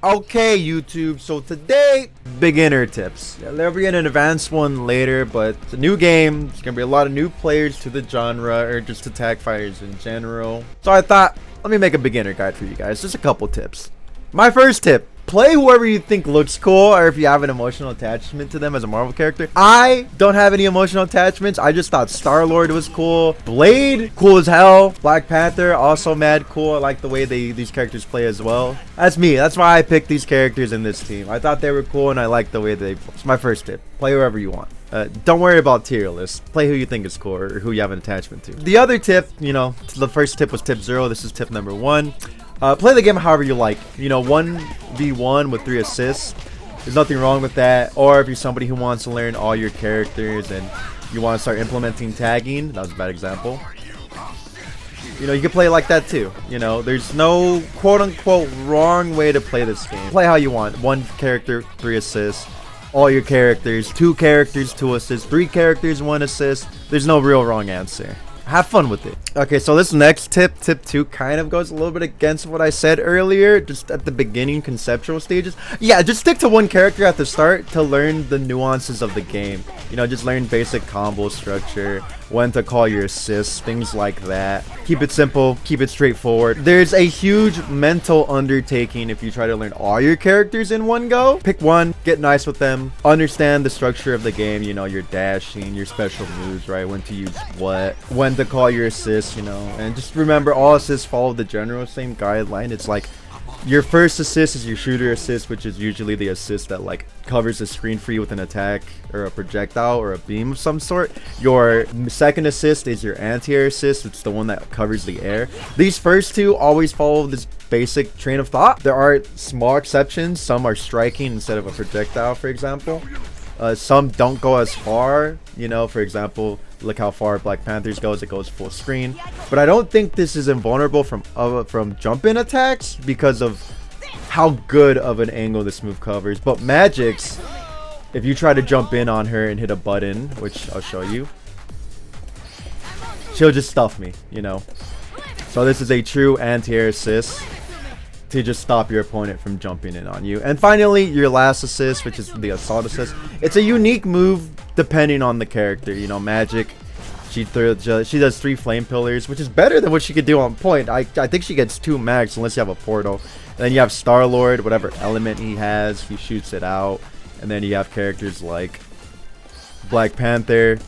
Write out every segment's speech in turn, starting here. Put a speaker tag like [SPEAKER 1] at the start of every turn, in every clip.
[SPEAKER 1] Okay, YouTube, so today, beginner tips. Yeah, there'll be an advanced one later, but it's a new game. There's gonna be a lot of new players to the genre, or just to tag fighters in general. So I thought, let me make a beginner guide for you guys. Just a couple tips. My first tip, play whoever you think looks cool, or if you have an emotional attachment to them as a Marvel character. I don't have any emotional attachments. I just thought Star-Lord was cool. Blade, cool as hell. Black Panther, also mad cool. I like the way these characters play as well. That's me. That's why I picked these characters in this team. I thought they were cool, and I like the way they play. It's my first tip. Play whoever you want. Don't worry about tier lists. Play who you think is cool, or who you have an attachment to. The other tip, the first tip was tip 0. This is tip number 1. Play the game however you like. 1v1 with 3 assists. There's nothing wrong with that. Or if you're somebody who wants to learn all your characters and you want to start implementing tagging, that was a bad example. You can play like that too. There's no quote-unquote wrong way to play this game. Play how you want. 1 character, 3 assists. All your characters, 2 characters, 2 assists. 3 characters, 1 assist. There's no real wrong answer. Have fun with it. Okay, so this next tip, tip 2, kind of goes a little bit against what I said earlier, just at the beginning conceptual stages. Yeah, just stick to 1 character at the start to learn the nuances of the game. Just learn basic combo structure, when to call your assists, things like that. Keep it simple, keep it straightforward. There's a huge mental undertaking if you try to learn all your characters in one go. Pick 1, get nice with them, understand the structure of the game, your dashing, your special moves, right? When to use what, when to call your assists, and just remember all assists follow the general same guideline. It's like your first assist is your shooter assist, which is usually the assist that covers the screen for you with an attack or a projectile or a beam of some sort. Your second assist is your anti-air assist. It's the one that covers the air. These first 2 always follow this basic train of thought. There are small exceptions. Some are striking instead of a projectile, for example. Some don't go as far. For example, look how far Black Panthers goes. It goes full screen. But I don't think this is invulnerable from jump-in attacks because of how good of an angle this move covers. But Magic's, if you try to jump in on her and hit a button, which I'll show you, she'll just stuff me, So this is a true anti-air assist to just stop your opponent from jumping in on you. And finally, your last assist, which is the assault assist. It's a unique move depending on the character. Magic, she does 3 flame pillars, which is better than what she could do on point. I think she gets 2 max unless you have a portal. And then you have Star-Lord, whatever element he has, he shoots it out. And then you have characters like Black Panther.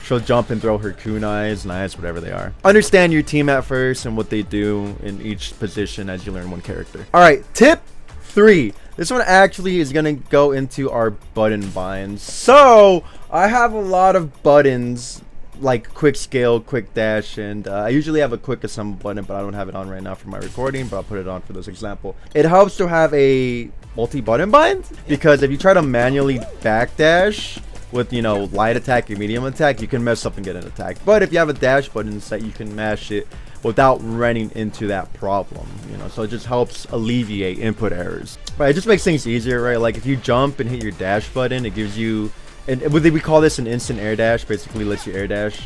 [SPEAKER 1] She'll jump and throw her kunais, knives, whatever they are. Understand your team at first and what they do in each position as you learn 1 character. Alright, tip 3. This one actually is going to go into our button binds. So, I have a lot of buttons like quick scale, quick dash, and I usually have a quick assemble button, but I don't have it on right now for my recording, but I'll put it on for this example. It helps to have a multi-button bind, because if you try to manually backdash with light attack or medium attack, you can mess up and get an attack. But if you have a dash button set, you can mash it without running into that problem, so it just helps alleviate input errors. Right, it just makes things easier, right? Like if you jump and hit your dash button, it gives you, and we call this an instant air dash. Basically lets you air dash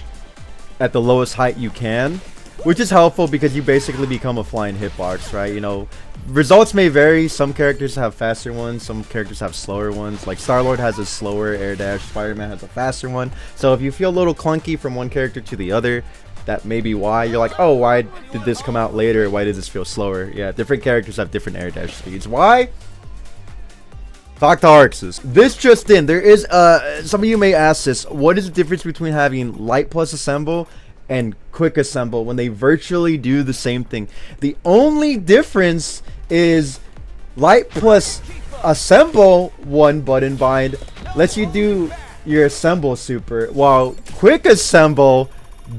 [SPEAKER 1] at the lowest height you can, which is helpful because you basically become a flying hitbox, right? Results may vary. Some characters have faster ones, some characters have slower ones. Like Star-Lord has a slower air dash, Spider-Man has a faster one. So if you feel a little clunky from one character to the other, that may be why. You're like, oh, why did this come out later? Why did this feel slower? Yeah, different characters have different air dash speeds. Why? Talk to Arxes. This just in, there is some of you may ask this, what is the difference between having light plus assemble and quick assemble when they virtually do the same thing? The only difference is light plus assemble 1 button bind lets you do your assemble super, while quick assemble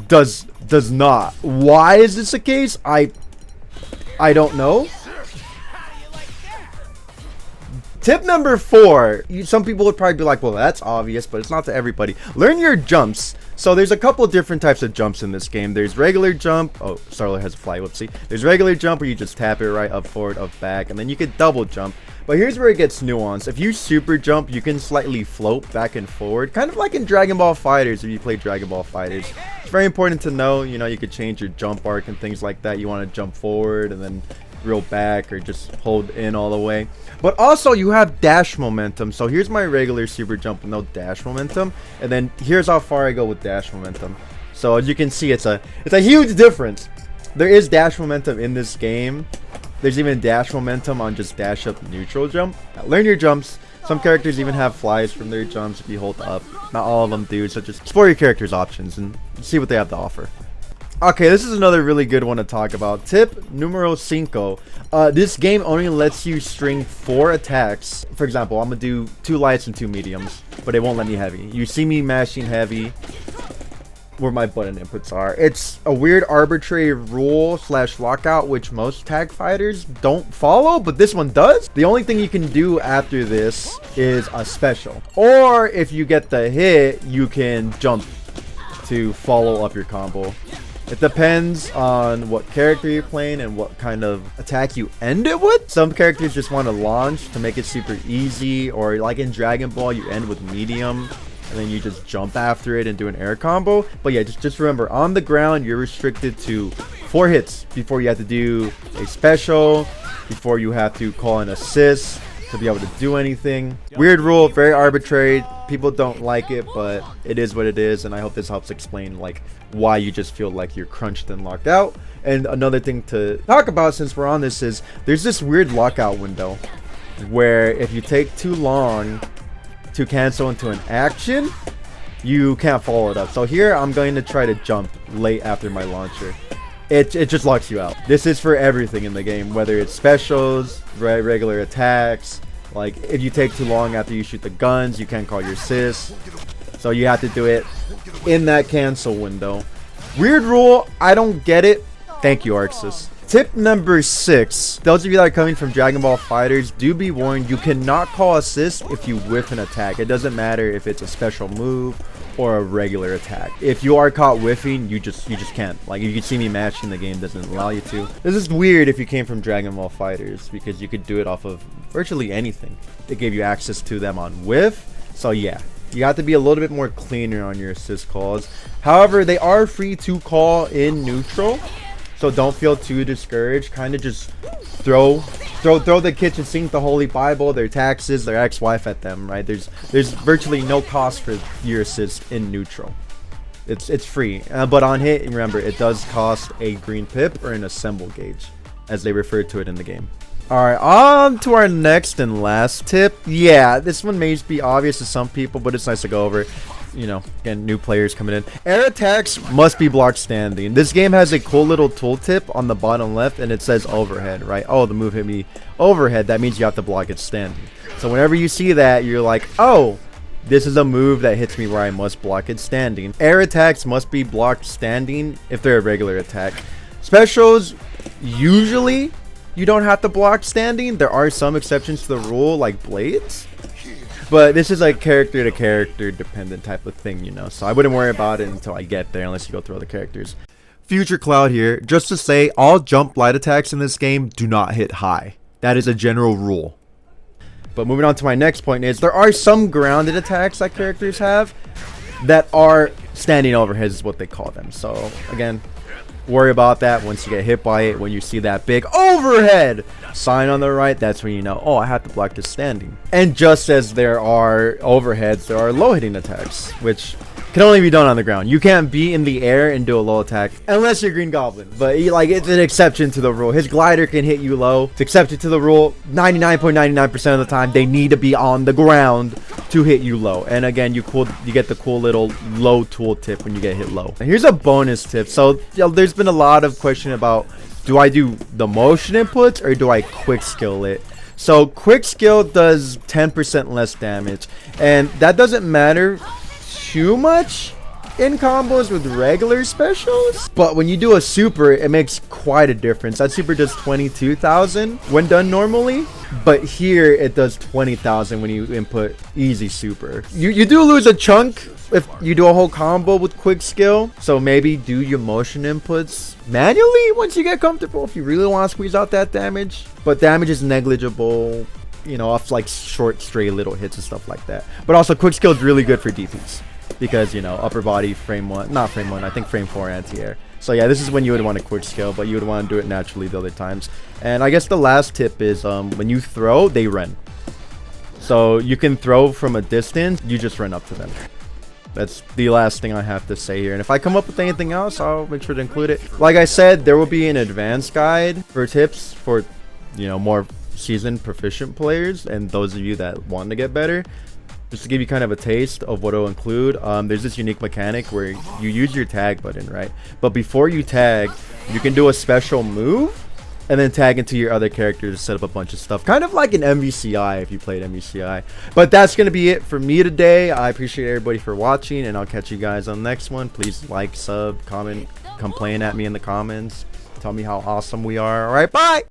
[SPEAKER 1] does not. Why is this the case? I don't know. Tip number 4. Some people would probably be like, well, that's obvious, but it's not to everybody. Learn your jumps. So there's a couple of different types of jumps in this game. There's regular jump. Oh, Star-Lord has a fly, whoopsie. There's regular jump where you just tap it right, up, forward, up, back, and then you can double jump. But here's where it gets nuanced. If you super jump, you can slightly float back and forward, kind of like in Dragon Ball FighterZ if you play Dragon Ball FighterZ. It's very important to know, you could change your jump arc and things like that. You want to jump forward and then reel back or just hold in all the way. But also you have dash momentum. So here's my regular super jump with no dash momentum, and then here's how far I go with dash momentum. So as you can see, it's a huge difference. There is dash momentum in this game. There's even dash momentum on just dash up neutral jump. Learn your jumps. Some characters even have flies from their jumps if you hold up. Not all of them do, so just explore your character's options and see what they have to offer. Okay, this is another really good one to talk about. Tip numero 5. This game only lets you string 4 attacks. For example, I'm gonna do 2 lights and 2 mediums, but it won't let me heavy. You see me mashing heavy where my button inputs are. It's a weird arbitrary rule / lockout which most tag fighters don't follow, but this one does. The only thing you can do after this is a special, or if you get the hit, you can jump to follow up your combo. It depends on what character you're playing and what kind of attack you end it with. Some characters just want to launch to make it super easy, or like in Dragon Ball, you end with medium and then you just jump after it and do an air combo. But yeah, just remember, on the ground you're restricted to 4 hits before you have to do a special, before you have to call an assist to be able to do anything. Weird rule, very arbitrary. People don't like it, but it is what it is, and I hope this helps explain like why you just feel like you're crunched and locked out. And another thing to talk about since we're on this is there's this weird lockout window where if you take too long to cancel into an action, you can't follow it up. So here I'm going to try to jump late after my launcher. It just locks you out. This is for everything in the game, whether it's specials, regular attacks. Like if you take too long after you shoot the guns, you can't call your assist. So you have to do it in that cancel window. Weird rule, I don't get it. Thank you, Arxis. Tip number 6. Those of you that are coming from Dragon Ball Fighters, do be warned, you cannot call assist if you whiff an attack. It doesn't matter if it's a special move or a regular attack. If you are caught whiffing, you just can't. Like if you see me matching, the game doesn't allow you to. This is weird if you came from Dragon Ball Fighters, because you could do it off of virtually anything. It gave you access to them on whiff. So yeah, you have to be a little bit more cleaner on your assist calls. However, they are free to call in neutral, so don't feel too discouraged. Kind of just throw the kitchen sink, the holy bible, their taxes, their ex-wife at them, right? There's virtually no cost for your assist in neutral. It's free, but on hit, remember, it does cost a green pip or an assemble gauge, as they refer to it in the game. Alright, on to our next and last tip. Yeah, this one may be obvious to some people, but it's nice to go over. You know, again, new players coming in. Air attacks must be blocked standing. This game has a cool little tooltip on the bottom left, and it says overhead, right? Oh, the move hit me overhead. That means you have to block it standing. So whenever you see that, you're like, oh, this is a move that hits me where I must block it standing. Air attacks must be blocked standing if they're a regular attack. Specials, usually you don't have to block standing. There are some exceptions to the rule, like blades. But this is like character to character dependent type of thing, you know. So I wouldn't worry about it until I get there, unless you go through other characters. Future Cloud here. Just to say, all jump light attacks in this game do not hit high. That is a general rule. But moving on to my next point is, there are some grounded attacks that characters have that are standing overheads is what they call them. So again, worry about that once you get hit by it. When you see that big overhead sign on the right, that's when you know, oh, I have to block this standing. And just as there are overheads, there are low hitting attacks, which can only be done on the ground. You can't be in the air and do a low attack unless you're Green Goblin, but it's an exception to the rule. His glider can hit you low. It's exception to the rule. 99.99% of the time they need to be on the ground to hit you low. And again, you get the cool little low tool tip when you get hit low. Here's a bonus tip. So there's been a lot of question about, do I do the motion inputs or do I quick skill it? So quick skill does 10% less damage, and that doesn't matter too much in combos with regular specials, but when you do a super, it makes quite a difference. That super does 22,000 when done normally, but here it does 20,000 when you input easy super. You do lose a chunk if you do a whole combo with quick skill, so maybe do your motion inputs manually once you get comfortable if you really want to squeeze out that damage. But damage is negligible, you know, off like short stray little hits and stuff like that. But also quick skill is really good for DPs, because, you know, upper body, frame 1, not frame 1, I think frame 4 anti-air. So yeah, this is when you would want to quick scale, but you would want to do it naturally the other times. And I guess the last tip is when you throw, they run. So you can throw from a distance, you just run up to them. That's the last thing I have to say here. And if I come up with anything else, I'll make sure to include it. Like I said, there will be an advanced guide for tips for, you know, more seasoned proficient players and those of you that want to get better. Just to give you kind of a taste of what it'll include, there's this unique mechanic where you use your tag button, right? But before you tag, you can do a special move and then tag into your other character to set up a bunch of stuff. Kind of like an MVCI if you played MVCI. But that's going to be it for me today. I appreciate everybody for watching, and I'll catch you guys on the next one. Please like, sub, comment, complain at me in the comments. Tell me how awesome we are. All right, bye!